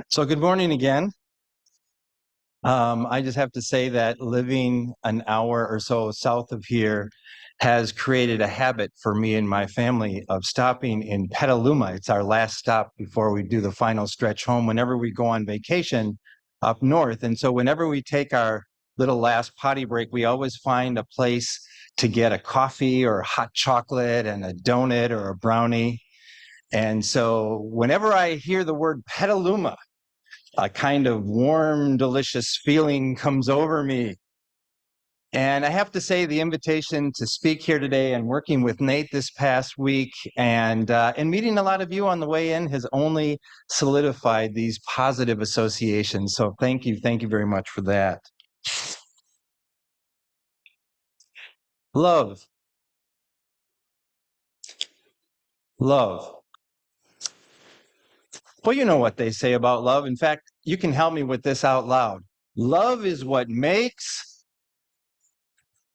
So good morning again. I just have to say that living an hour or so south of here has created a habit for me and my family of stopping in Petaluma. It's our last stop before we do the final stretch home whenever we go on vacation up north. And so whenever we take our little last potty break, we always find a place to get a coffee or hot chocolate and a donut or a brownie. And so whenever I hear the word Petaluma, a kind of warm, delicious feeling comes over me. And I have to say, the invitation to speak here today and working with Nate this past week and meeting a lot of you on the way in has only solidified these positive associations. So thank you very much for that. Love. Love. Well, you know what they say about love. In fact, you can help me with this out loud. Love is what makes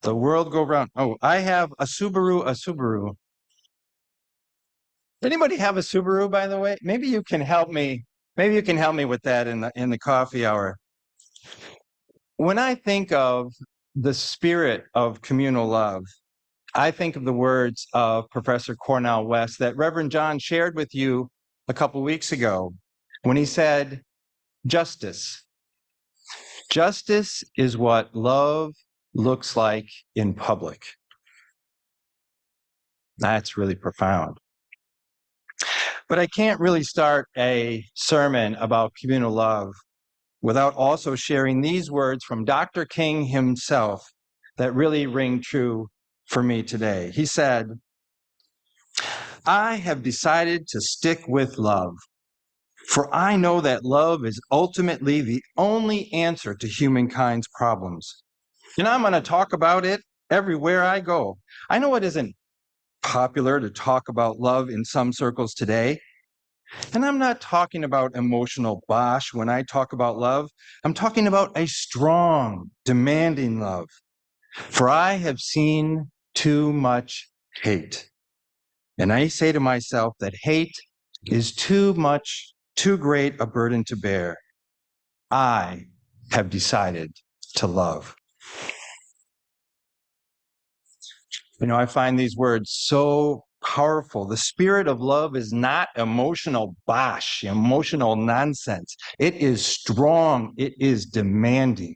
the world go round. Oh, I have a Subaru. Anybody have a Subaru, by the way? Maybe you can help me. Maybe you can help me with that in the coffee hour. When I think of the spirit of communal love, I think of the words of Professor Cornell West that Reverend John shared with you a couple weeks ago when he said, justice. Justice is what love looks like in public. That's really profound. But I can't really start a sermon about communal love without also sharing these words from Dr. King himself that really ring true for me today. He said, I have decided to stick with love, for I know that love is ultimately the only answer to humankind's problems. And I'm going to talk about it everywhere I go. I know it isn't popular to talk about love in some circles today. And I'm not talking about emotional bosh when I talk about love. I'm talking about a strong, demanding love. For I have seen too much hate. And I say to myself that hate is too much, too great a burden to bear. I have decided to love. You know, I find these words so powerful. The spirit of love is not emotional bosh, emotional nonsense. It is strong. It is demanding.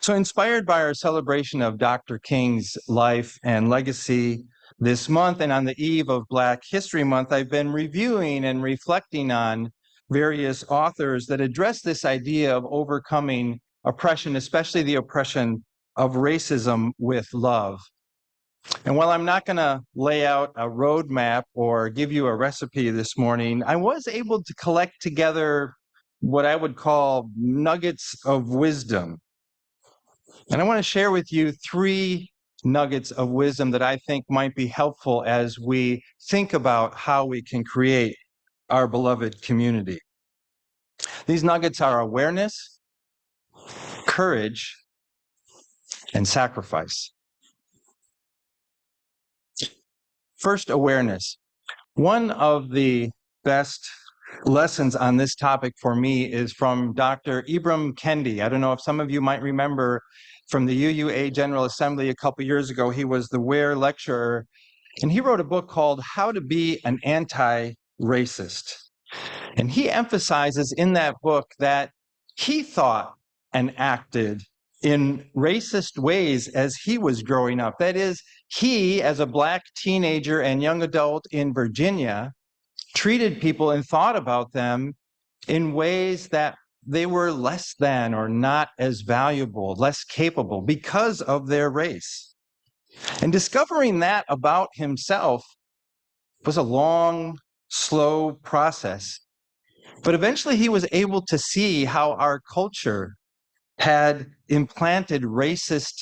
So inspired by our celebration of Dr. King's life and legacy this month and on the eve of Black History Month, I've been reviewing and reflecting on various authors that address this idea of overcoming oppression, especially the oppression of racism, with love. And while I'm not going to lay out a roadmap or give you a recipe this morning, I was able to collect together what I would call nuggets of wisdom. And I want to share with you 3 nuggets of wisdom that I think might be helpful as we think about how we can create our beloved community. These nuggets are awareness, courage, and sacrifice. First, awareness. One of the best lessons on this topic for me is from Dr. Ibram Kendi. I don't know if some of you might remember from the UUA General Assembly a couple years ago. He was the Ware lecturer, and he wrote a book called How to Be an Anti-Racist. And he emphasizes in that book that he thought and acted in racist ways as he was growing up. That is, he, as a Black teenager and young adult in Virginia, treated people and thought about them in ways that they were less than or not as valuable, less capable because of their race. And discovering that about himself was a long, slow process. But eventually he was able to see how our culture had implanted racist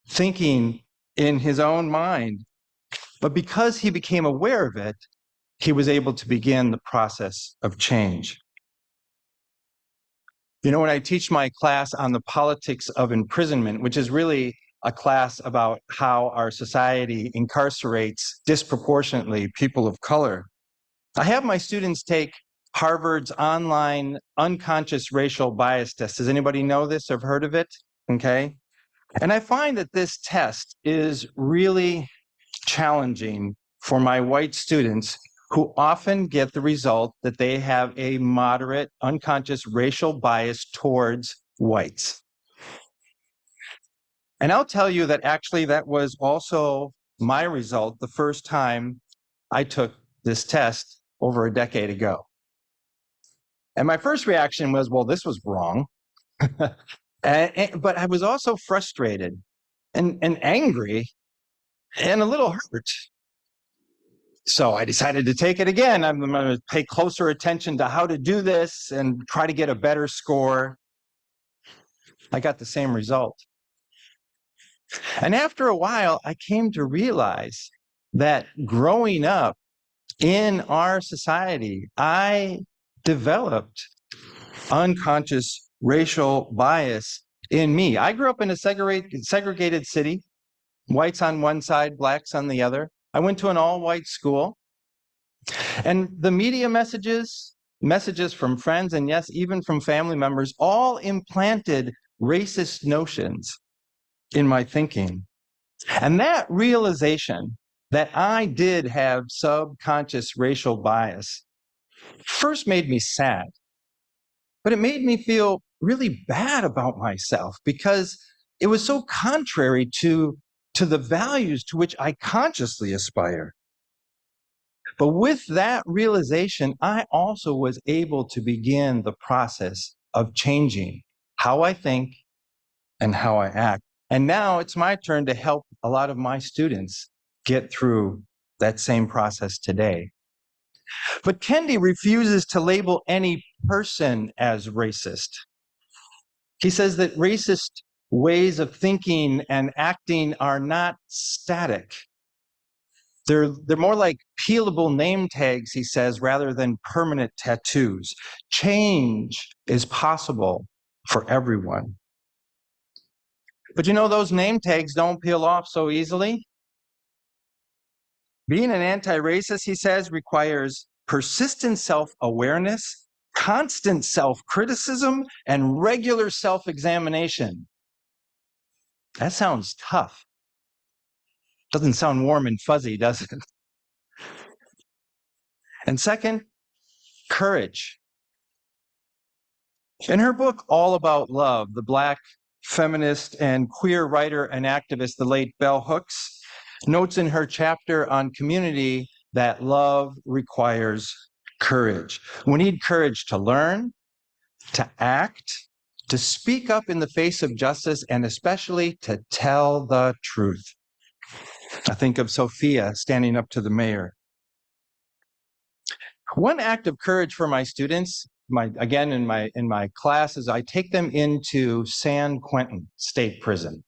thinking in his own mind. But because he became aware of it, he was able to begin the process of change. You know, when I teach my class on the politics of imprisonment, which is really a class about how our society incarcerates disproportionately people of color, I have my students take Harvard's online unconscious racial bias test. Does anybody know this or have heard of it? Okay. And I find that this test is really challenging for my white students who often get the result that they have a moderate unconscious racial bias towards whites. And I'll tell you that actually that was also my result the first time I took this test over a decade ago. And my first reaction was, well, this was wrong. But I was also frustrated and angry and a little hurt. So I decided to take it again. I'm going to pay closer attention to how to do this and try to get a better score. I got the same result. And after a while, I came to realize that growing up in our society, I developed unconscious racial bias in me. I grew up in a segregated city, whites on one side, blacks on the other. I went to an all-white school. And the media messages from friends, and yes, even from family members, all implanted racist notions in my thinking. And that realization that I did have subconscious racial bias first made me sad, but it made me feel really bad about myself because it was so contrary to the values to which I consciously aspire. But with that realization, I also was able to begin the process of changing how I think and how I act. And now it's my turn to help a lot of my students get through that same process today. But Kendi refuses to label any person as racist. He says that racist ways of thinking and acting are not static. They're more like peelable name tags, he says, rather than permanent tattoos. Change is possible for everyone. But you know, those name tags don't peel off so easily. Being an anti-racist, he says, requires persistent self-awareness, constant self-criticism, and regular self-examination. That sounds tough. Doesn't sound warm and fuzzy, does it? And second, courage. In her book, All About Love, the Black feminist and queer writer and activist, the late Bell Hooks, notes in her chapter on community that love requires courage. We need courage to learn, to act, to speak up in the face of justice, and especially to tell the truth. I think of Sophia standing up to the mayor. One act of courage for my students, in my classes, I take them into San Quentin State Prison.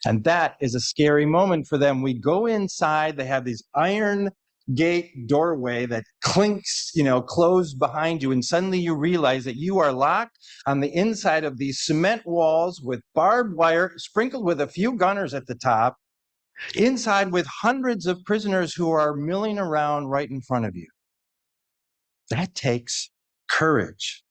And that is a scary moment for them. We go inside, they have these iron gate doorway that clinks, closed behind you. And suddenly you realize that you are locked on the inside of these cement walls with barbed wire, sprinkled with a few gunners at the top, inside with hundreds of prisoners who are milling around right in front of you. That takes courage.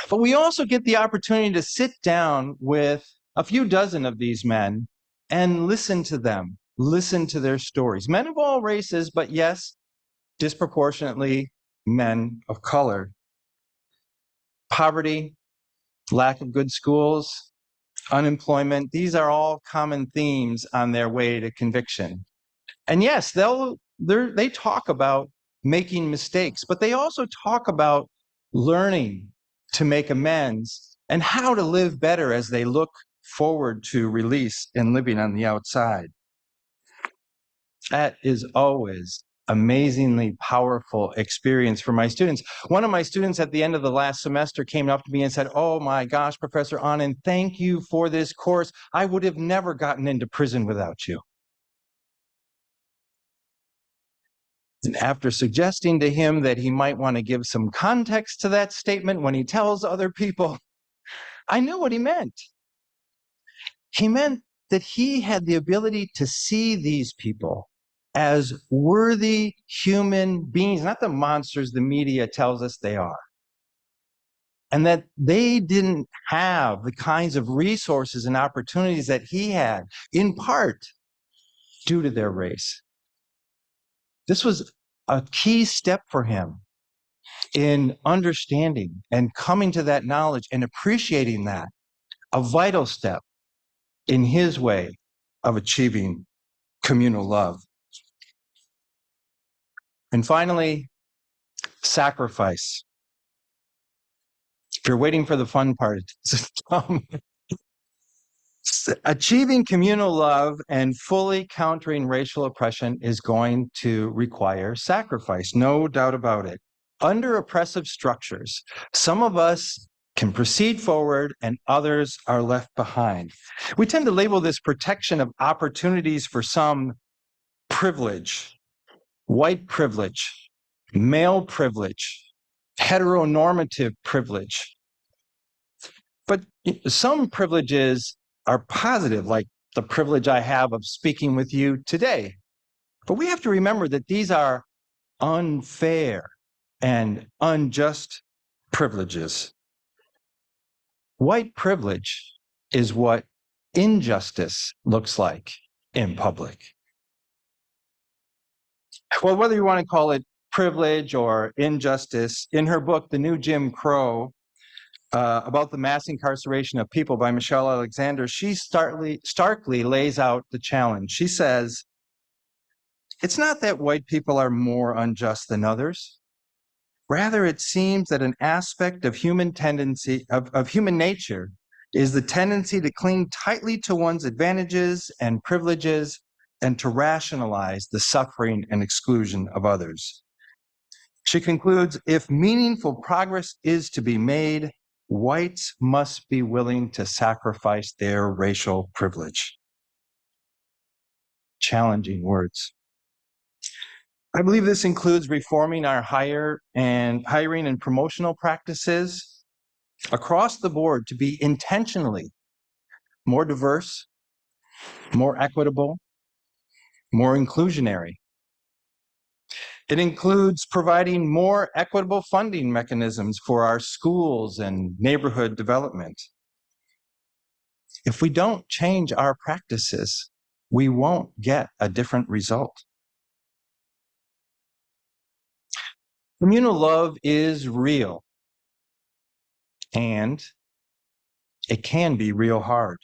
But we also get the opportunity to sit down with a few dozen of these men and listen to them, listen to their stories. Men of all races, but yes, disproportionately men of color. Poverty, lack of good schools, unemployment, these are all common themes on their way to conviction. And yes, they talk about making mistakes, but they also talk about learning to make amends and how to live better as they look forward to release and living on the outside. That is always amazingly powerful experience for my students. One of my students at the end of the last semester came up to me and said, "Oh my gosh, Professor Ahnen, thank you for this course. I would have never gotten into prison without you." And after suggesting to him that he might want to give some context to that statement when he tells other people, I knew what he meant. He meant that he had the ability to see these people as worthy human beings, not the monsters the media tells us they are. And that they didn't have the kinds of resources and opportunities that he had, in part due to their race. This was a key step for him in understanding and coming to that knowledge and appreciating that, a vital step in his way of achieving communal love. And finally, sacrifice. If you're waiting for the fun part, achieving communal love and fully countering racial oppression is going to require sacrifice, no doubt about it. Under oppressive structures, some of us can proceed forward and others are left behind. We tend to label this protection of opportunities for some privilege, white privilege, male privilege, heteronormative privilege. But some privileges are positive, like the privilege I have of speaking with you today. But we have to remember that these are unfair and unjust privileges. White privilege is what injustice looks like in public. Well, whether you want to call it privilege or injustice, in her book, The New Jim Crow, about the mass incarceration of people by Michelle Alexander, she starkly lays out the challenge. She says, it's not that white people are more unjust than others. Rather, it seems that an aspect of human tendency, of human nature, is the tendency to cling tightly to one's advantages and privileges and to rationalize the suffering and exclusion of others. She concludes, if meaningful progress is to be made, whites must be willing to sacrifice their racial privilege. Challenging words. I believe this includes reforming our hiring and promotional practices across the board to be intentionally more diverse, more equitable, more inclusionary. It includes providing more equitable funding mechanisms for our schools and neighborhood development. If we don't change our practices, we won't get a different result. Communal love is real, and it can be real hard.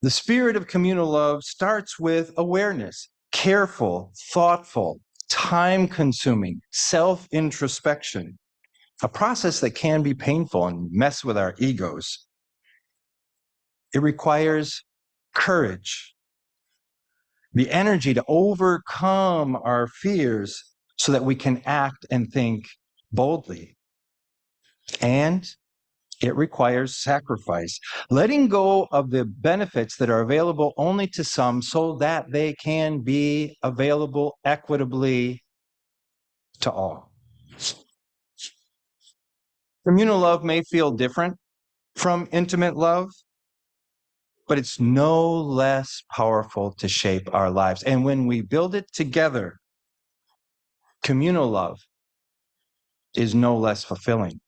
The spirit of communal love starts with awareness, careful, thoughtful, time-consuming, self-introspection, a process that can be painful and mess with our egos. It requires courage, the energy to overcome our fears so that we can act and think boldly. And it requires sacrifice, letting go of the benefits that are available only to some so that they can be available equitably to all. Communal love may feel different from intimate love, but it's no less powerful to shape our lives. And when we build it together, communal love is no less fulfilling.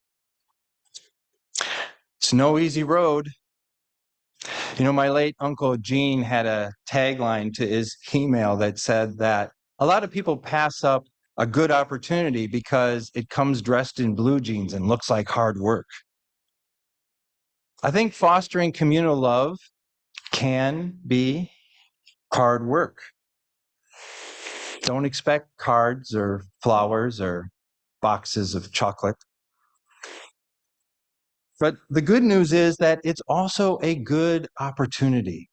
It's no easy road. You know, my late Uncle Gene had a tagline to his email that said that a lot of people pass up a good opportunity because it comes dressed in blue jeans and looks like hard work. I think fostering communal love can be hard work. Don't expect cards or flowers or boxes of chocolate. But the good news is that it's also a good opportunity.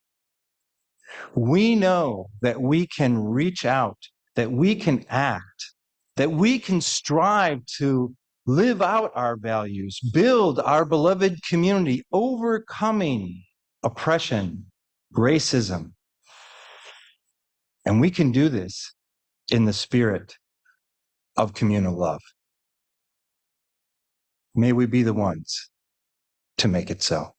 We know that we can reach out, that we can act, that we can strive to live out our values, build our beloved community, overcoming oppression, racism. And we can do this in the spirit of communal love. May we be the ones to make it so.